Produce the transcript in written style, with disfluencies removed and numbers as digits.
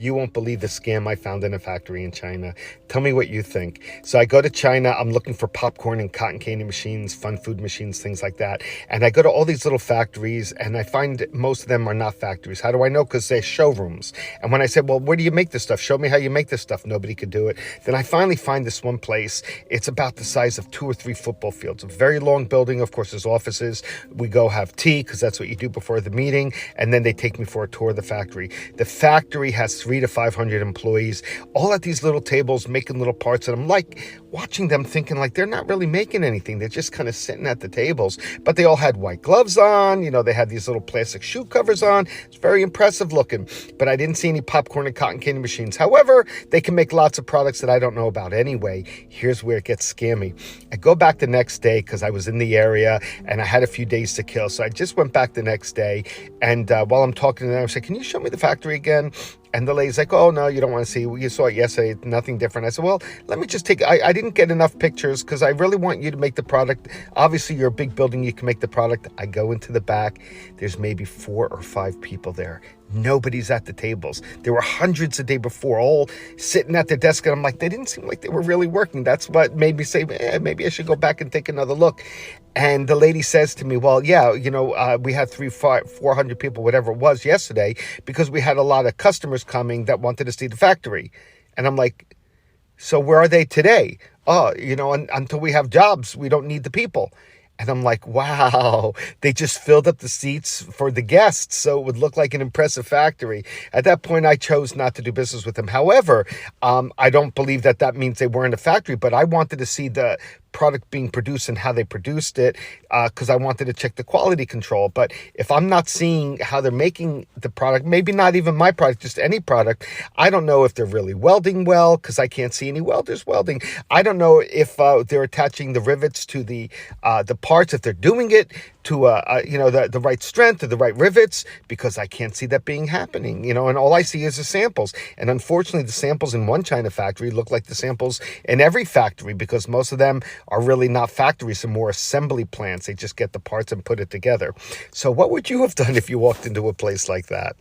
You won't believe the scam I found in a factory in China. Tell me what you think. So I go to China, I'm looking for popcorn and cotton candy machines, fun food machines, things like that. And I go to all these little factories and I find most of them are not factories. How do I know? Because they're showrooms. And when I said, well, where do you make this stuff? Show me how you make this stuff. Nobody could do it. Then I finally find this one place. It's about the size of 2 or 3 football fields. A very long building. Of course, there's offices. We go have tea because that's what you do before the meeting. And then they take me for a tour of the factory. The factory has 300 to 500 employees, all at these little tables making little parts. And I'm like watching them thinking like they're not really making anything. They're just kind of sitting at the tables. But they all had white gloves on. You know, they had these little plastic shoe covers on. It's very impressive looking. But I didn't see any popcorn and cotton candy machines. However, they can make lots of products that I don't know about anyway. Here's where it gets scammy. I go back the next day because I was in the area and I had a few days to kill. So I just went back the next day. And while I'm talking to them, I said, can you show me the factory again? And the lady's like, oh, no, you don't want to see. You saw it yesterday. Nothing different. I said, well, let me just take. I didn't get enough pictures because I really want you to make the product. Obviously, you're a big building. You can make the product. I go into the back. There's maybe 4 or 5 people there. Nobody's at the tables. There were hundreds the day before, all sitting at their desk. And I'm like, they didn't seem like they were really working. That's what made me say, maybe I should go back and take another look. And the lady says to me, well, yeah, you know, we had 400 people, whatever it was yesterday, because we had a lot of customers coming that wanted to see the factory. And I'm like, so where are they today? Oh, you know, until we have jobs, we don't need the people. And I'm like, wow, they just filled up the seats for the guests so it would look like an impressive factory. At that point, I chose not to do business with them. However, I don't believe that means they weren't a factory, but I wanted to see the product being produced and how they produced it because I wanted to check the quality control. But if I'm not seeing how they're making the product, maybe not even my product, just any product, I don't know if they're really welding well because I can't see any welders welding. I don't know if they're attaching the rivets to the parts, if they're doing it to you know, the right strength or the right rivets, because I can't see that being happening, you know, and all I see is the samples. And unfortunately, the samples in one China factory look like the samples in every factory because most of them are really not factories, they're more assembly plants. They just get the parts and put it together. So what would you have done if you walked into a place like that?